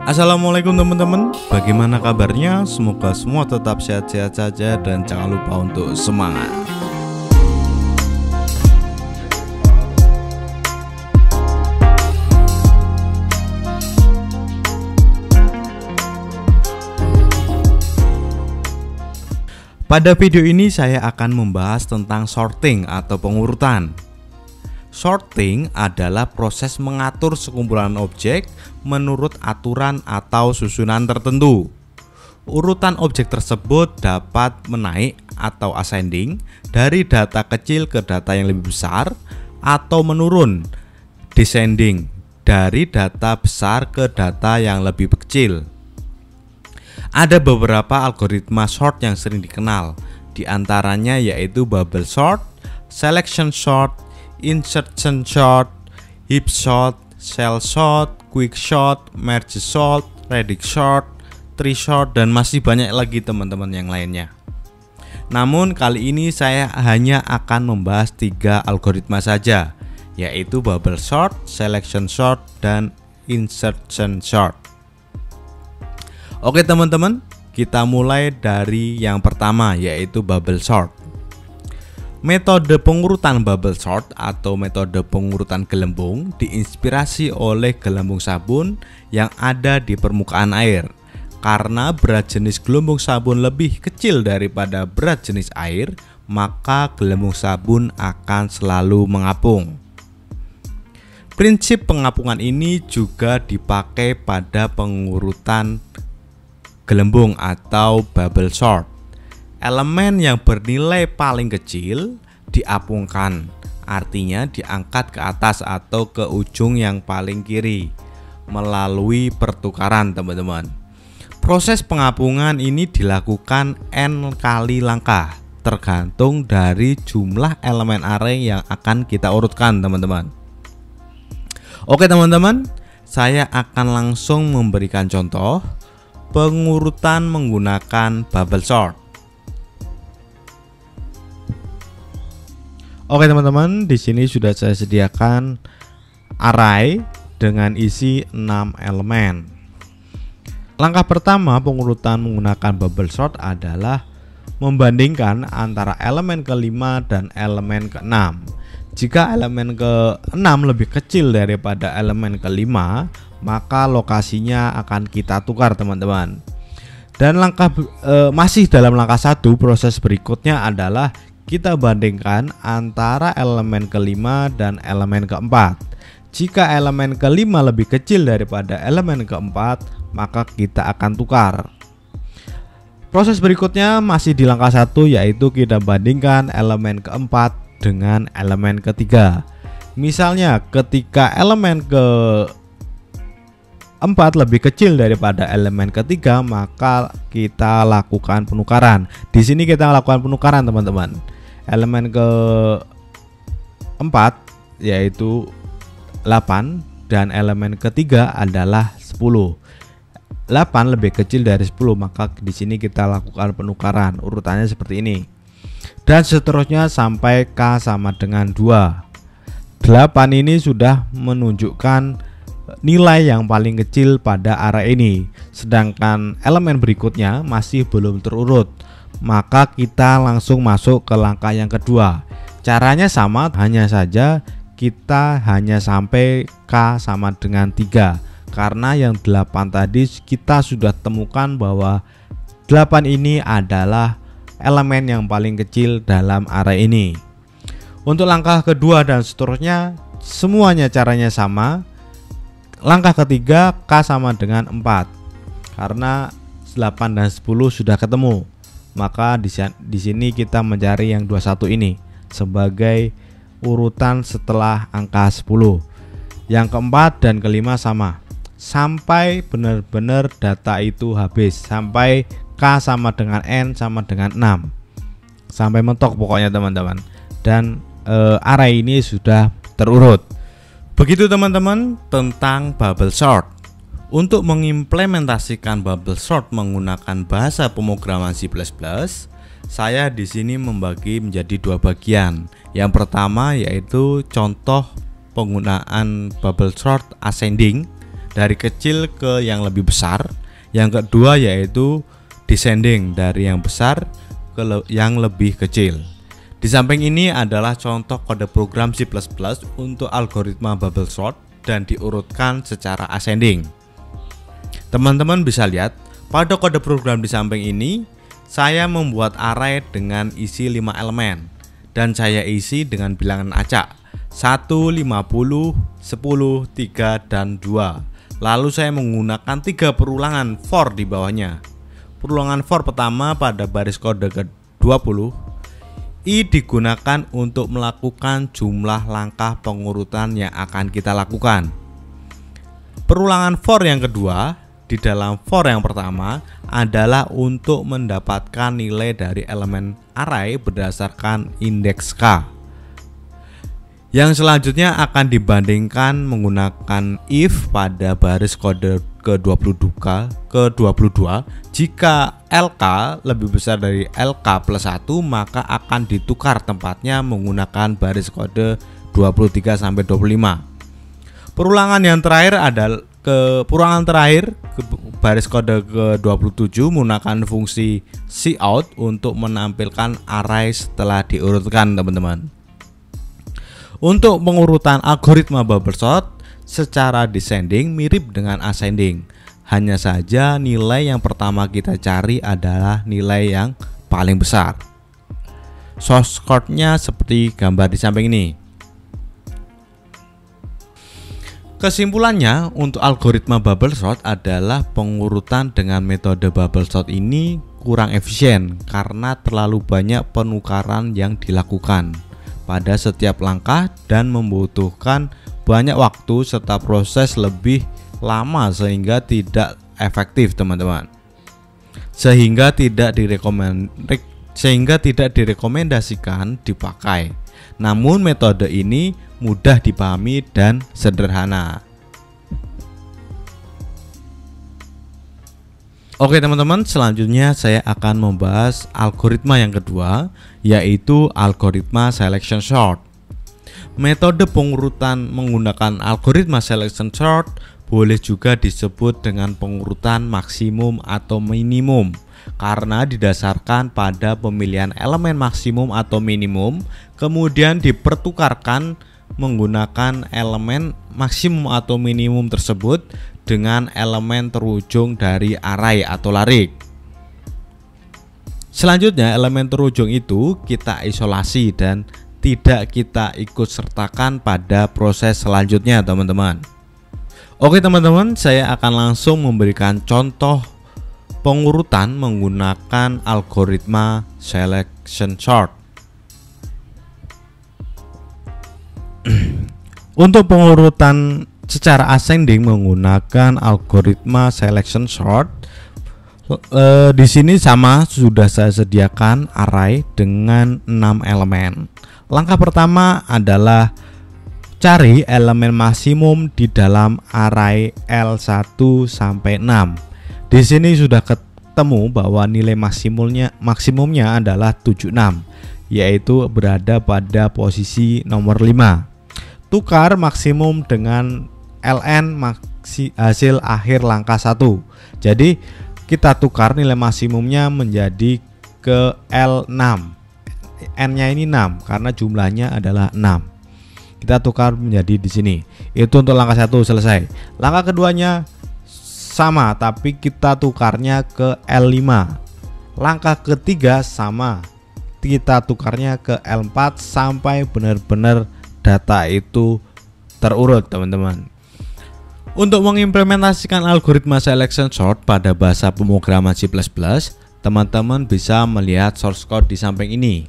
Assalamualaikum teman-teman, bagaimana kabarnya? Semoga semua tetap sehat-sehat saja dan jangan lupa untuk semangat. Pada video ini saya akan membahas tentang sorting atau pengurutan. Sorting adalah proses mengatur sekumpulan objek menurut aturan atau susunan tertentu. Urutan objek tersebut dapat menaik atau ascending dari data kecil ke data yang lebih besar, atau menurun descending dari data besar ke data yang lebih kecil. Ada beberapa algoritma sort yang sering dikenal, di antaranya yaitu bubble sort, selection sort, insertion sort, heap sort, cell sort, quick sort, merge sort, radius sort, tree sort, dan masih banyak lagi teman-teman yang lainnya. Namun kali ini saya hanya akan membahas 3 algoritma saja, yaitu bubble sort, selection sort, dan insertion sort. Oke teman-teman, kita mulai dari yang pertama, yaitu bubble sort. Metode pengurutan bubble sort atau metode pengurutan gelembung diinspirasi oleh gelembung sabun yang ada di permukaan air. Karena berat jenis gelembung sabun lebih kecil daripada berat jenis air, maka gelembung sabun akan selalu mengapung. Prinsip pengapungan ini juga dipakai pada pengurutan gelembung atau bubble sort. Elemen yang bernilai paling kecil diapungkan, artinya diangkat ke atas atau ke ujung yang paling kiri melalui pertukaran teman-teman. Proses pengapungan ini dilakukan n kali langkah, tergantung dari jumlah elemen array yang akan kita urutkan teman-teman. Oke teman-teman, saya akan langsung memberikan contoh pengurutan menggunakan bubble sort. Oke teman-teman, di sini sudah saya sediakan array dengan isi 6 elemen. Langkah pertama pengurutan menggunakan bubble sort adalah membandingkan antara elemen ke-5 dan elemen ke-6. Jika elemen ke-6 lebih kecil daripada elemen ke-5, maka lokasinya akan kita tukar teman-teman. Dan masih dalam langkah 1, proses berikutnya adalah kita bandingkan antara elemen ke-5 dan elemen ke-4. Jika elemen ke-5 lebih kecil daripada elemen ke-4, maka kita akan tukar. Proses berikutnya masih di langkah 1, yaitu kita bandingkan elemen ke-4 dengan elemen ke-3. Misalnya ketika elemen ke-4 lebih kecil daripada elemen ke-3, maka kita lakukan penukaran. Di sini kita lakukan penukaran teman-teman. Elemen ke-4 yaitu 8 dan elemen ke-3 adalah 10. 8 lebih kecil dari 10, maka di sini kita lakukan penukaran. Urutannya seperti ini. Dan seterusnya sampai K sama dengan 2. 8 ini sudah menunjukkan nilai yang paling kecil pada array ini, sedangkan elemen berikutnya masih belum terurut, maka kita langsung masuk ke langkah yang kedua. Caranya sama, hanya saja kita hanya sampai K sama dengan 3, karena yang 8 tadi kita sudah temukan bahwa 8 ini adalah elemen yang paling kecil dalam array ini. Untuk langkah kedua dan seterusnya semuanya caranya sama. Langkah ketiga K sama dengan 4, karena 8 dan 10 sudah ketemu, maka di sini kita mencari yang 21 ini sebagai urutan setelah angka 10. Yang keempat dan kelima sama, sampai benar-benar data itu habis, sampai K sama dengan N sama dengan 6, sampai mentok pokoknya teman-teman. Dan array ini sudah terurut. Begitu teman-teman tentang bubble sort. Untuk mengimplementasikan bubble sort menggunakan bahasa pemrograman C++, saya di sini membagi menjadi 2 bagian. Yang pertama yaitu contoh penggunaan bubble sort ascending dari kecil ke yang lebih besar. Yang kedua yaitu descending, dari yang besar ke yang lebih kecil. Di samping ini adalah contoh kode program C++ untuk algoritma bubble sort dan diurutkan secara ascending. Teman-teman bisa lihat pada kode program di samping ini, saya membuat array dengan isi 5 elemen dan saya isi dengan bilangan acak 1, 50, 10, 3, dan 2. Lalu saya menggunakan 3 perulangan for di bawahnya. Perulangan for pertama pada baris kode ke-20, I digunakan untuk melakukan jumlah langkah pengurutan yang akan kita lakukan. Perulangan for yang kedua di dalam for yang pertama adalah untuk mendapatkan nilai dari elemen array berdasarkan indeks K. Yang selanjutnya akan dibandingkan menggunakan if pada baris kode ke-22 jika LK lebih besar dari LK plus 1 maka akan ditukar tempatnya menggunakan baris kode 23 sampai 25. Perulangan yang terakhir adalah baris kode ke-27 menggunakan fungsi cout untuk menampilkan array setelah diurutkan, teman-teman. Untuk pengurutan algoritma bubble sort secara descending mirip dengan ascending. Hanya saja nilai yang pertama kita cari adalah nilai yang paling besar. Source code-nya seperti gambar di samping ini. Kesimpulannya, untuk algoritma bubble sort adalah pengurutan dengan metode bubble sort ini kurang efisien karena terlalu banyak penukaran yang dilakukan pada setiap langkah dan membutuhkan banyak waktu serta proses lebih lama sehingga tidak efektif, teman-teman. Sehingga tidak direkomendasikan dipakai. Namun metode ini mudah dipahami dan sederhana. Oke teman-teman, selanjutnya saya akan membahas algoritma yang kedua, yaitu algoritma selection sort. Metode pengurutan menggunakan algoritma selection sort boleh juga disebut dengan pengurutan maksimum atau minimum karena didasarkan pada pemilihan elemen maksimum atau minimum kemudian dipertukarkan menggunakan elemen maksimum atau minimum tersebut dengan elemen terujung dari array atau larik. Selanjutnya elemen terujung itu kita isolasi dan tidak kita ikut sertakan pada proses selanjutnya, teman-teman. Oke teman-teman, saya akan langsung memberikan contoh pengurutan menggunakan algoritma selection sort. Untuk pengurutan secara ascending menggunakan algoritma selection sort, di sini sama sudah saya sediakan array dengan 6 elemen. Langkah pertama adalah cari elemen maksimum di dalam array L1 sampai 6. Di sini sudah ketemu bahwa nilai maksimumnya adalah 76, yaitu berada pada posisi nomor 5. Tukar maksimum dengan ln hasil akhir langkah 1. Jadi kita tukar nilai maksimumnya menjadi ke L6. N-nya ini 6 karena jumlahnya adalah 6. Kita tukar menjadi di sini. Itu untuk langkah 1 selesai. Langkah keduanya sama tapi kita tukarnya ke L5. Langkah ketiga sama. Kita tukarnya ke L4 sampai benar-benar data itu terurut, teman-teman. Untuk mengimplementasikan algoritma selection sort pada bahasa pemrograman C++, teman-teman bisa melihat source code di samping ini.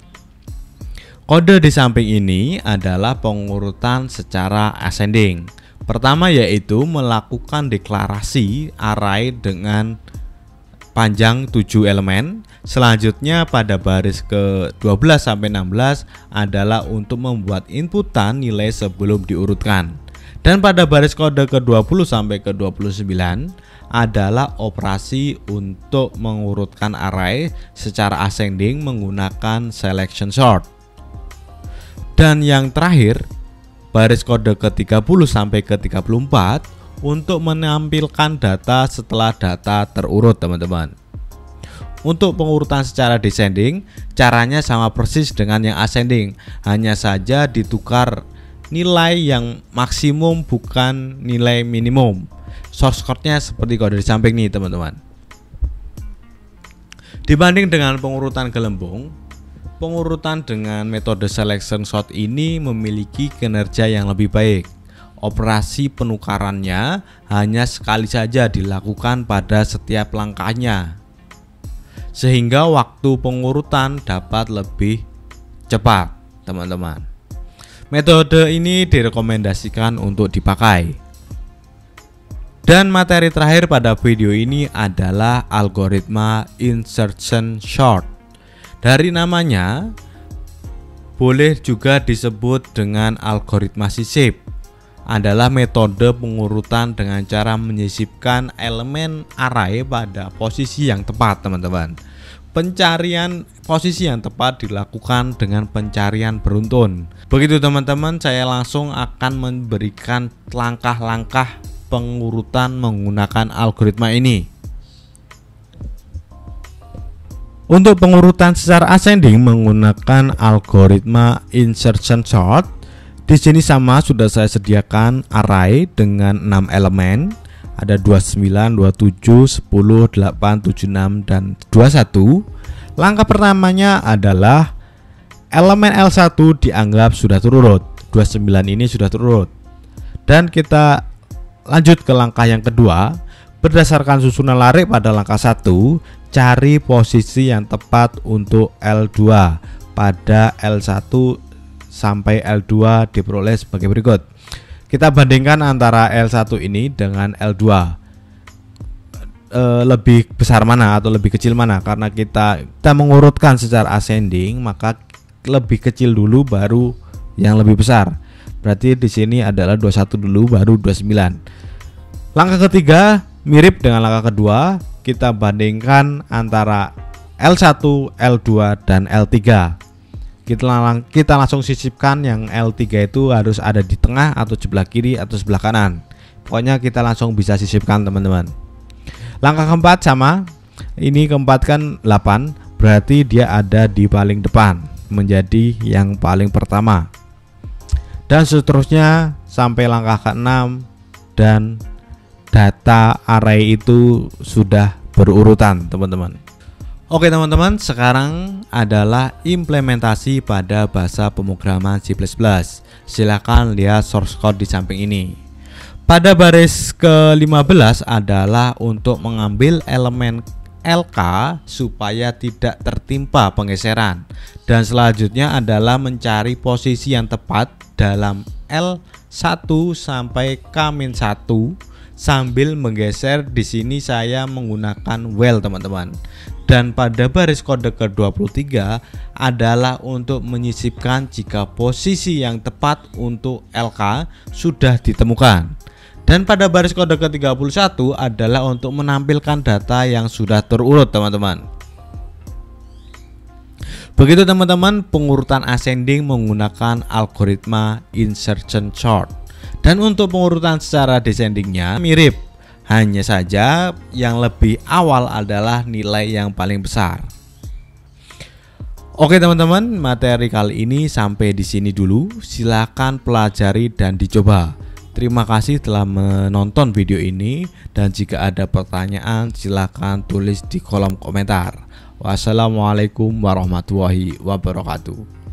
Kode di samping ini adalah pengurutan secara ascending. Pertama yaitu melakukan deklarasi array dengan panjang 7 elemen. Selanjutnya pada baris ke-12 sampai 16 adalah untuk membuat inputan nilai sebelum diurutkan. Dan pada baris kode ke-20 sampai ke-29 adalah operasi untuk mengurutkan array secara ascending menggunakan selection sort. Dan yang terakhir, baris kode ke-30 sampai ke-34 untuk menampilkan data setelah data terurut, teman-teman. Untuk pengurutan secara descending, caranya sama persis dengan yang ascending, hanya saja ditukar nilai yang maksimum bukan nilai minimum. Source code-nya seperti kode di samping nih, teman-teman. Dibanding dengan pengurutan gelembung, pengurutan dengan metode selection sort ini memiliki kinerja yang lebih baik. Operasi penukarannya hanya sekali saja dilakukan pada setiap langkahnya, sehingga waktu pengurutan dapat lebih cepat, teman-teman. Metode ini direkomendasikan untuk dipakai. Dan materi terakhir pada video ini adalah algoritma insertion sort. Dari namanya, boleh juga disebut dengan algoritma sisip. Adalah metode pengurutan dengan cara menyisipkan elemen array pada posisi yang tepat, teman-teman. Pencarian posisi yang tepat dilakukan dengan pencarian beruntun. Begitu, teman-teman, saya langsung akan memberikan langkah-langkah pengurutan menggunakan algoritma ini. Untuk pengurutan secara ascending menggunakan algoritma insertion sort, di sini sama sudah saya sediakan array dengan 6 elemen, ada 29, 27, 10, 8, 76 dan 21. Langkah pertamanya adalah elemen L1 dianggap sudah terurut. 29 ini sudah terurut. Dan kita lanjut ke langkah yang kedua. Berdasarkan susunan larik pada langkah 1, cari posisi yang tepat untuk L2 pada L1 sampai L2 diperoleh sebagai berikut. Kita bandingkan antara L1 ini dengan L2. Lebih besar mana atau lebih kecil mana? Karena kita mengurutkan secara ascending, maka lebih kecil dulu baru yang lebih besar. Berarti di sini adalah 21 dulu baru 29. Langkah ketiga mirip dengan langkah kedua, kita bandingkan antara L1, L2 dan L3. Kita langsung sisipkan yang L3 itu harus ada di tengah atau sebelah kiri atau sebelah kanan. Pokoknya kita langsung bisa sisipkan, teman-teman. Langkah keempat sama. Ini keempat kan 8, berarti dia ada di paling depan, menjadi yang paling pertama. Dan seterusnya sampai langkah ke-6 dan data array itu sudah berurutan, teman-teman. Oke, teman-teman, sekarang adalah implementasi pada bahasa pemrograman C++. Silakan lihat source code di samping ini. Pada baris ke-15 adalah untuk mengambil elemen LK supaya tidak tertimpa penggeseran. Dan selanjutnya adalah mencari posisi yang tepat dalam L1 sampai K-1 sambil menggeser. Di sini saya menggunakan while, teman-teman. Dan pada baris kode ke-23 adalah untuk menyisipkan jika posisi yang tepat untuk LK sudah ditemukan. Dan pada baris kode ke-31 adalah untuk menampilkan data yang sudah terurut, teman-teman. Begitu, teman-teman, pengurutan ascending menggunakan algoritma insertion sort. Dan untuk pengurutan secara descendingnya mirip, hanya saja yang lebih awal adalah nilai yang paling besar. Oke, teman-teman, materi kali ini sampai di sini dulu. Silakan pelajari dan dicoba. Terima kasih telah menonton video ini, dan jika ada pertanyaan silakan tulis di kolom komentar. Wassalamualaikum warahmatullahi wabarakatuh.